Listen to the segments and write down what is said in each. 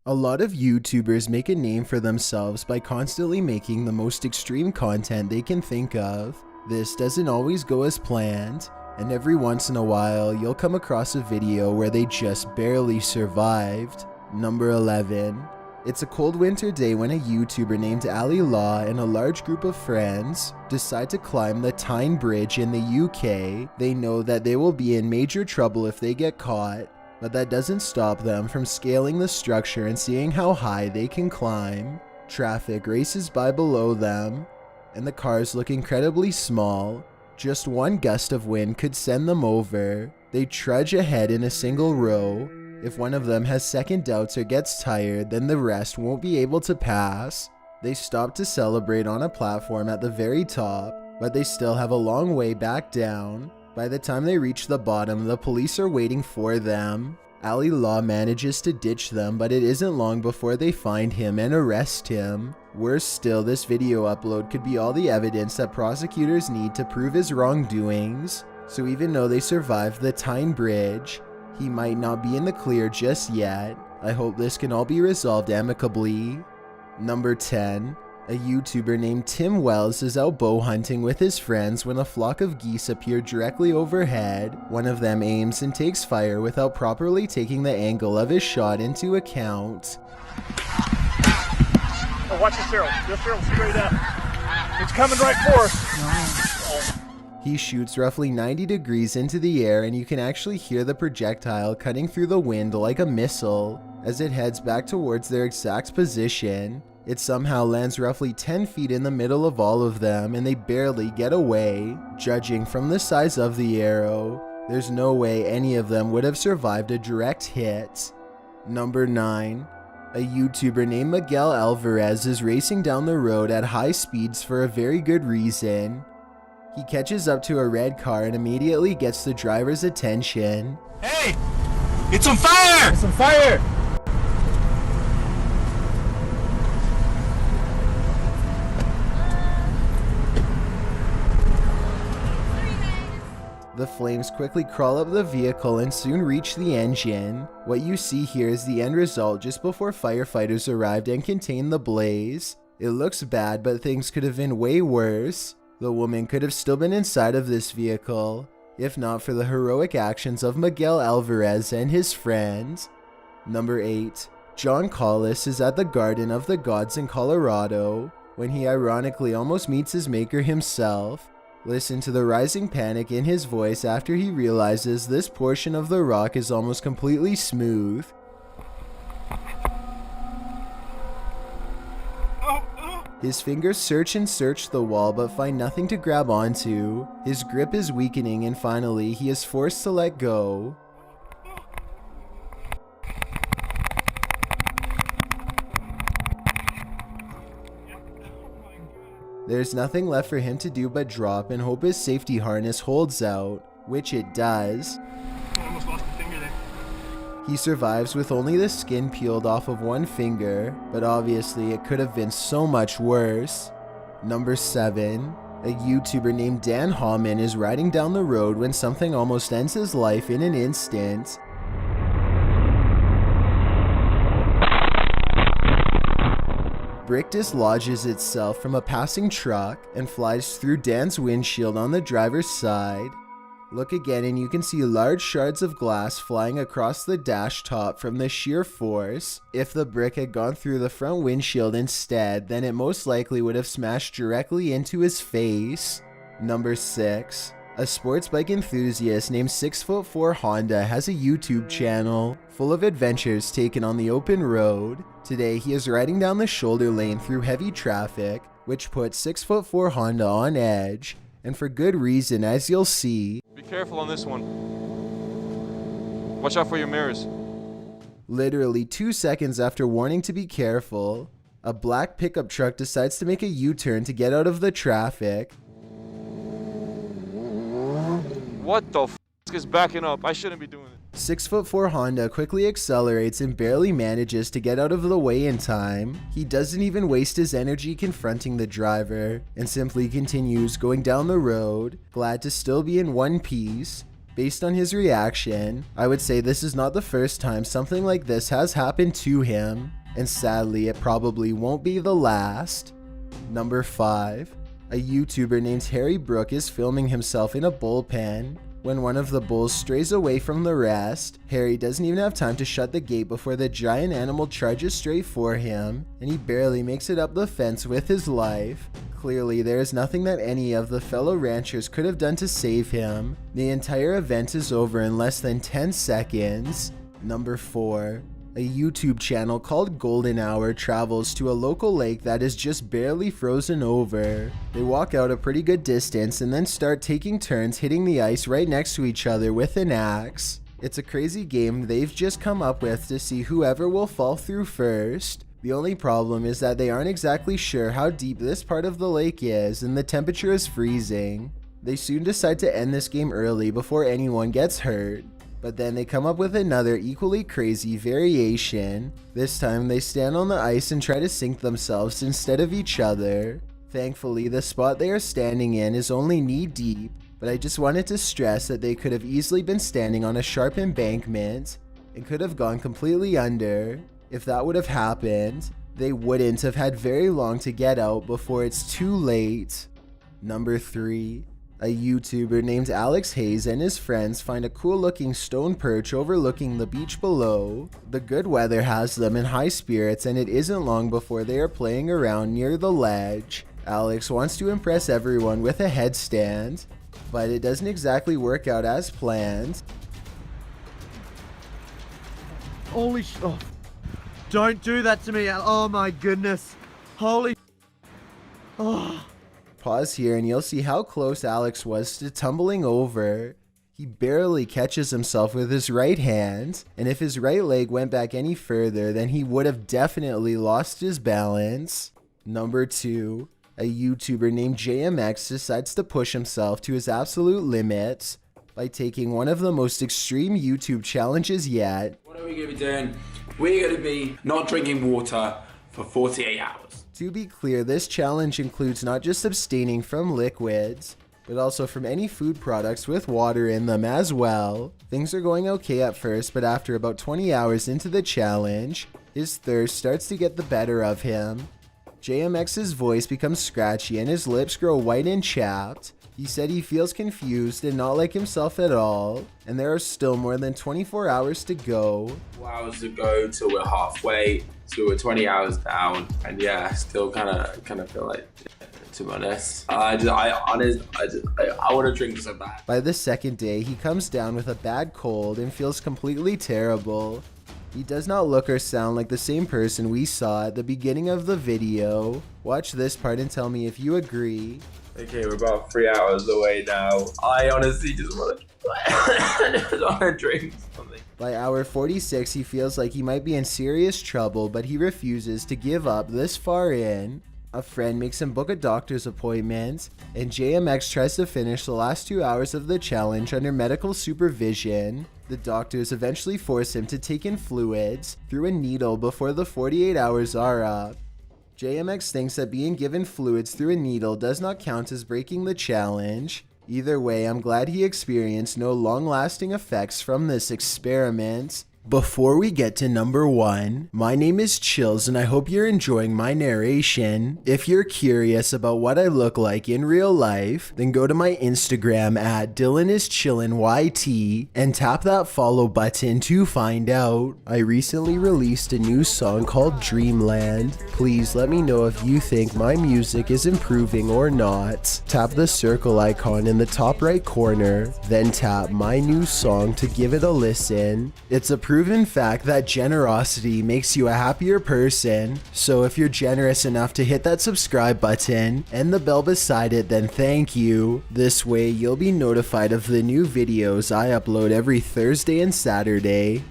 A lot of YouTubers make a name for themselves by constantly making the most extreme content they can think of. This doesn't always go as planned, and every once in a while you'll come across a video where they just barely survived. Number 11. It's a cold winter day when a YouTuber named Ali Law and a large group of friends decide to climb the Tyne Bridge in the UK. They know that they will be in major trouble if they get caught, but that doesn't stop them from scaling the structure and seeing how high they can climb. Traffic races by below them, and the cars look incredibly small. Just one gust of wind could send them over. They trudge ahead in a single row. If one of them has second doubts or gets tired, then the rest won't be able to pass. They stop to celebrate on a platform at the very top, but they still have a long way back down. By the time they reach the bottom, the police are waiting for them. Ali Law manages to ditch them, but it isn't long before they find him and arrest him. Worse still, this video upload could be all the evidence that prosecutors need to prove his wrongdoings. So even though they survived the Tyne Bridge, he might not be in the clear just yet. I hope this can all be resolved amicably. Number 10. A YouTuber named Tim Wells is out bow hunting with his friends when a flock of geese appear directly overhead. One of them aims and takes fire without properly taking the angle of his shot into account. Oh, watch this arrow. This arrow straight up. It's coming right for us. He shoots roughly 90 degrees into the air, and you can actually hear the projectile cutting through the wind like a missile. As it heads back towards their exact position, it somehow lands roughly 10 feet in the middle of all of them, and they barely get away. Judging from the size of the arrow, there's no way any of them would have survived a direct hit. Number 9. A YouTuber named Miguel Alvarez is racing down the road at high speeds for a very good reason. He catches up to a red car and immediately gets the driver's attention. Hey! It's on fire! It's on fire! The flames quickly crawl up the vehicle and soon reach the engine. What you see here is the end result just before firefighters arrived and contained the blaze. It looks bad, but things could have been way worse. The woman could have still been inside of this vehicle, if not for the heroic actions of Miguel Alvarez and his friends. Number 8. John Collis is at the Garden of the Gods in Colorado when he ironically almost meets his maker himself. Listen to the rising panic in his voice after he realizes this portion of the rock is almost completely smooth. His fingers search and search the wall but find nothing to grab onto. His grip is weakening and finally he is forced to let go. There's nothing left for him to do but drop and hope his safety harness holds out, which it does. I almost lost a finger there. He survives with only the skin peeled off of one finger, but obviously it could have been so much worse. Number 7. A YouTuber named Dan Hallman is riding down the road when something almost ends his life in an instant. Brick dislodges itself from a passing truck and flies through Dan's windshield on the driver's side. Look again and you can see large shards of glass flying across the dash top from the sheer force. If the brick had gone through the front windshield instead, then it most likely would have smashed directly into his face. Number 6. A sports bike enthusiast named 6'4" Honda has a YouTube channel full of adventures taken on the open road. Today he is riding down the shoulder lane through heavy traffic, which puts 6'4" Honda on edge, and for good reason, as you'll see. Be careful on this one. Watch out for your mirrors. Literally 2 seconds after warning to be careful, a black pickup truck decides to make a U-turn to get out of the traffic. What the f is backing up? I shouldn't be doing it. 6'4" Honda quickly accelerates and barely manages to get out of the way in time. He doesn't even waste his energy confronting the driver and simply continues going down the road, glad to still be in one piece. Based on his reaction, I would say this is not the first time something like this has happened to him, and sadly it probably won't be the last. Number 5. A YouTuber named Harry Brook is filming himself in a bullpen. When one of the bulls strays away from the rest, Harry doesn't even have time to shut the gate before the giant animal charges straight for him, and he barely makes it up the fence with his life. Clearly, there is nothing that any of the fellow ranchers could have done to save him. The entire event is over in less than 10 seconds. Number 4. A YouTube channel called Golden Hour travels to a local lake that is just barely frozen over. They walk out a pretty good distance and then start taking turns hitting the ice right next to each other with an axe. It's a crazy game they've just come up with to see whoever will fall through first. The only problem is that they aren't exactly sure how deep this part of the lake is and the temperature is freezing. They soon decide to end this game early before anyone gets hurt. But then they come up with another equally crazy variation. This time they stand on the ice and try to sink themselves instead of each other. Thankfully, the spot they are standing in is only knee deep, but I just wanted to stress that they could have easily been standing on a sharp embankment and could have gone completely under. If that would have happened, they wouldn't have had very long to get out before it's too late. Number 3. A YouTuber named Alex Hayes and his friends find a cool looking stone perch overlooking the beach below. The good weather has them in high spirits and it isn't long before they are playing around near the ledge. Alex wants to impress everyone with a headstand, but it doesn't exactly work out as planned. Holy sh... Oh. Don't do that to me. Oh my goodness. Holy... Oh... Pause here and you'll see how close Alex was to tumbling over. He barely catches himself with his right hand, and if his right leg went back any further, then he would have definitely lost his balance. Number 2. A YouTuber named JMX decides to push himself to his absolute limits by taking one of the most extreme YouTube challenges yet. What are we going to be doing? We're going to be not drinking water for 48 hours. To be clear, this challenge includes not just abstaining from liquids, but also from any food products with water in them as well. Things are going okay at first, but after about 20 hours into the challenge, his thirst starts to get the better of him. JMX's voice becomes scratchy and his lips grow white and chapped. He said he feels confused and not like himself at all, and there are still more than 24 hours to go. 4 hours to go till we're halfway, so we're 20 hours down, and yeah, I still kind of feel like, to be honest, I want to drink so bad. By the second day, he comes down with a bad cold and feels completely terrible. He does not look or sound like the same person we saw at the beginning of the video. Watch this part and tell me if you agree. Okay, we're about 3 hours away now. I honestly just want to drink something. By hour 46, he feels like he might be in serious trouble, but he refuses to give up this far in. A friend makes him book a doctor's appointment, and JMX tries to finish the last 2 hours of the challenge under medical supervision. The doctors eventually force him to take in fluids through a needle before the 48 hours are up. JMX thinks that being given fluids through a needle does not count as breaking the challenge. Either way, I'm glad he experienced no long-lasting effects from this experiment. Before we get to number 1, my name is Chills and I hope you're enjoying my narration. If you're curious about what I look like in real life, then go to my Instagram at DylanIsChillinYT and tap that follow button to find out. I recently released a new song called Dreamland. Please let me know if you think my music is improving or not. Tap the circle icon in the top right corner, then tap my new song to give it a listen. It's a proven fact that generosity makes you a happier person, so if you're generous enough to hit that subscribe button and the bell beside it, then thank you. This way you'll be notified of the new videos I upload every Thursday and Saturday.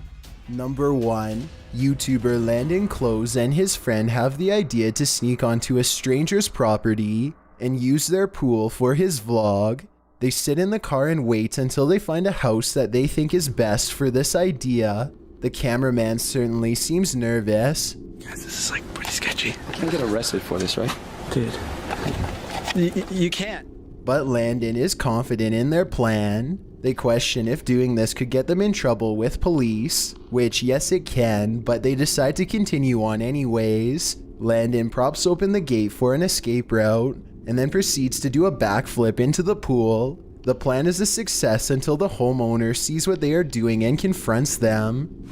Number 1. YouTuber Landon Close and his friend have the idea to sneak onto a stranger's property and use their pool for his vlog. They sit in the car and wait until they find a house that they think is best for this idea. The cameraman certainly seems nervous. Guys, this is like pretty sketchy. I can't get arrested for this, right? Dude. You can't. But Landon is confident in their plan. They question if doing this could get them in trouble with police, which yes it can, but they decide to continue on anyways. Landon props open the gate for an escape route, and then proceeds to do a backflip into the pool. The plan is a success until the homeowner sees what they are doing and confronts them.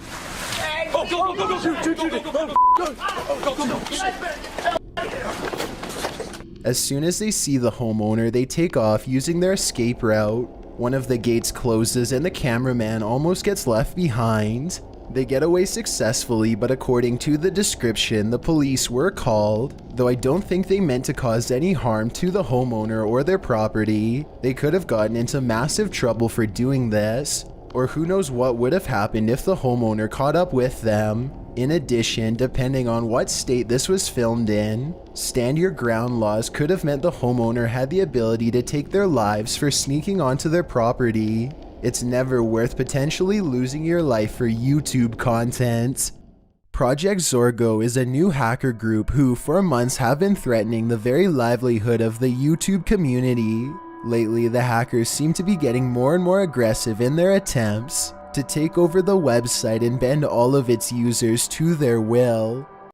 As soon as they see the homeowner, they take off using their escape route. One of the gates closes and the cameraman almost gets left behind. They get away successfully, but according to the description, the police were called, though I don't think they meant to cause any harm to the homeowner or their property. They could have gotten into massive trouble for doing this, or who knows what would have happened if the homeowner caught up with them. In addition, depending on what state this was filmed in, stand your ground laws could have meant the homeowner had the ability to take their lives for sneaking onto their property. It's never worth potentially losing your life for YouTube content. Project Zorgo is a new hacker group who for months have been threatening the very livelihood of the YouTube community. Lately, the hackers seem to be getting more and more aggressive in their attempts to take over the website and bend all of its users to their will.